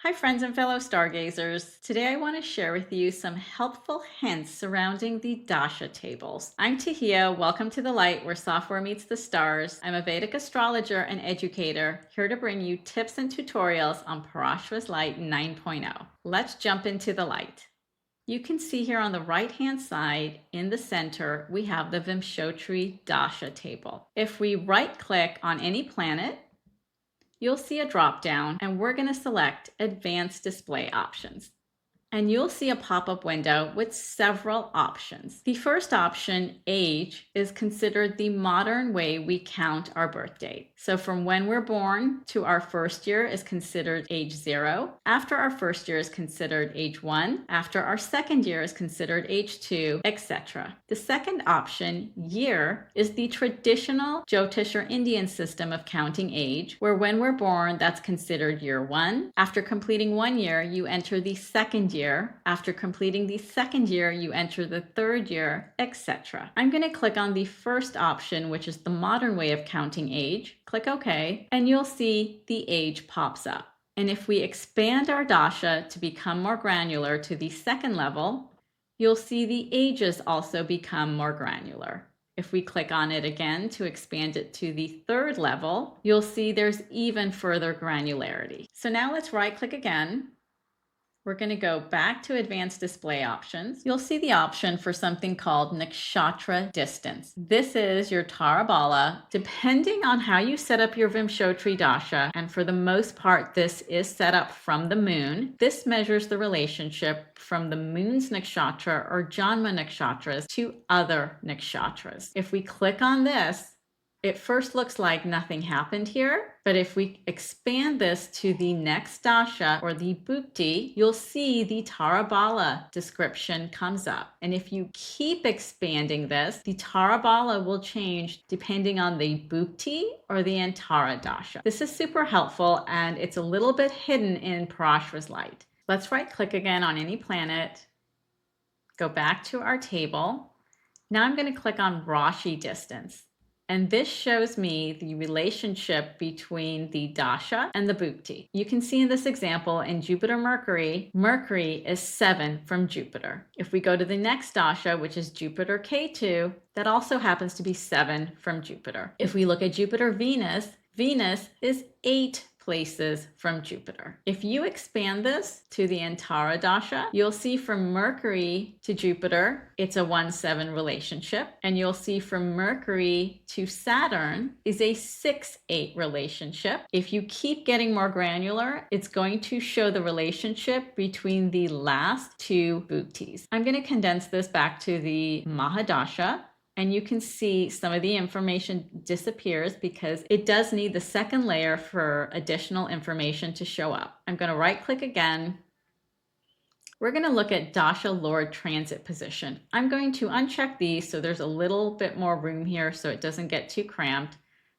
Hi friends and fellow stargazers. Today I want to share with you some helpful hints surrounding the Dasha tables. I'm Tahia, welcome to the light where software meets the stars. I'm a Vedic astrologer and educator, here to bring you tips and tutorials on Parashara's Light 9.0. Let's jump into the light. You can see here on the right hand side in the center, we have the Vimshottari Dasha table. If we right click on any planet, you'll see a drop down and we're going to select Advanced Display Options. And you'll see a pop-up window with several options. The first option, age, is considered the modern way we count our birth date. So from when we're born to our first year is considered age 0. After our first year is considered age 1. After our second year is considered age 2, etc. The second option, year, is the traditional Jyotish or Indian system of counting age, where when we're born, that's considered year 1. After completing 1 year, you enter the second year. After completing the second year, you enter the third year, etc. I'm going to click on the first option, which is the modern way of counting age. Click OK, and you'll see the age pops up. And if we expand our dasha to become more granular to the second level, you'll see the ages also become more granular. If we click on it again to expand it to the third level, you'll see there's even further granularity. So now let's right click again. We're going to go back to Advanced Display Options. You'll see the option for something called Nakshatra Distance. This is your Bala. Depending on how you set up your Vimshottari Dasha, and for the most part this is set up from the moon, this measures the relationship from the moon's nakshatra or janma nakshatras to other nakshatras. If we click on this, it first looks like nothing happened here, but if we expand this to the next dasha or the bhukti, you'll see the Bala description comes up. And if you keep expanding this, the Bala will change depending on the bhukti or the Antara dasha. This is super helpful and it's a little bit hidden in Parashara's light. Let's right click again on any planet, go back to our table. Now I'm going to click on Rashi Distance. And this shows me the relationship between the dasha and the bhukti. You can see in this example in Jupiter Mercury, Mercury is 7 from Jupiter. If we go to the next dasha, which is Jupiter K2, that also happens to be 7 from Jupiter. If we look at Jupiter Venus, Venus is 8 places from Jupiter. If you expand this to the Antara Dasha, you'll see from Mercury to Jupiter, it's a 1-7 relationship. And you'll see from Mercury to Saturn is a 6-8 relationship. If you keep getting more granular, it's going to show the relationship between the last 2 bhuktis. I'm going to condense this back to the Mahadasha. And you can see some of the information disappears because it does need the second layer for additional information to show up. I'm going to right click again. We're going to look at Dasha Lord transit position. I'm going to uncheck these so there's a little bit more room here so it doesn't get too cramped.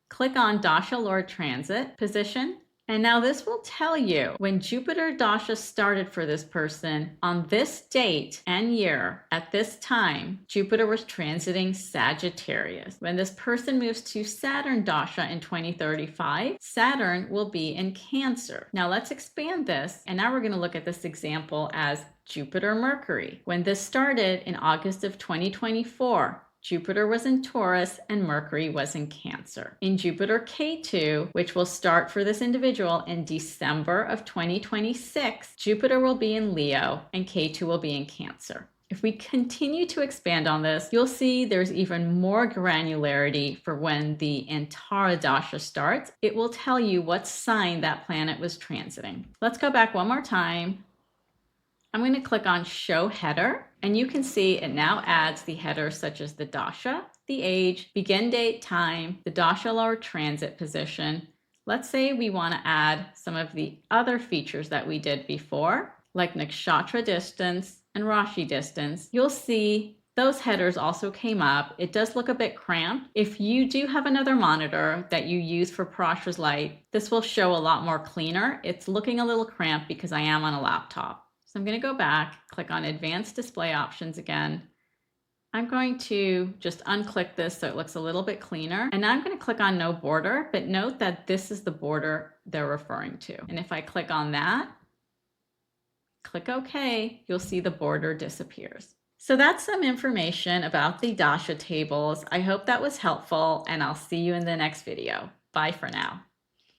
Click on Dasha Lord transit position. And now this will tell you when Jupiter Dasha started for this person on this date and year at this time, Jupiter was transiting Sagittarius. When this person moves to Saturn Dasha in 2035, Saturn will be in Cancer. Now let's expand this. And now we're going to look at this example as Jupiter Mercury. When this started in August of 2024, Jupiter was in Taurus and Mercury was in Cancer. In Jupiter K2, which will start for this individual in December of 2026, Jupiter will be in Leo and K2 will be in Cancer. If we continue to expand on this, you'll see there's even more granularity for when the Antara Dasha starts. It will tell you what sign that planet was transiting. Let's go back one more time. I'm going to click on Show Header, and you can see it now adds the headers such as the dasha, the age, begin date, time, the Dasha Lord transit position. Let's say we want to add some of the other features that we did before, like Nakshatra Distance and Rashi Distance. You'll see those headers also came up. It does look a bit cramped. If you do have another monitor that you use for Parashara's Light, this will show a lot more cleaner. It's looking a little cramped because I am on a laptop. So I'm going to go back, click on Advanced Display Options again. I'm going to just unclick this so it looks a little bit cleaner. And now I'm going to click on No Border, but note that this is the border they're referring to. And if I click on that, Click OK, you'll see the border disappears. So that's some information about the Dasha tables. I hope that was helpful, and I'll see you in the next video. Bye for now.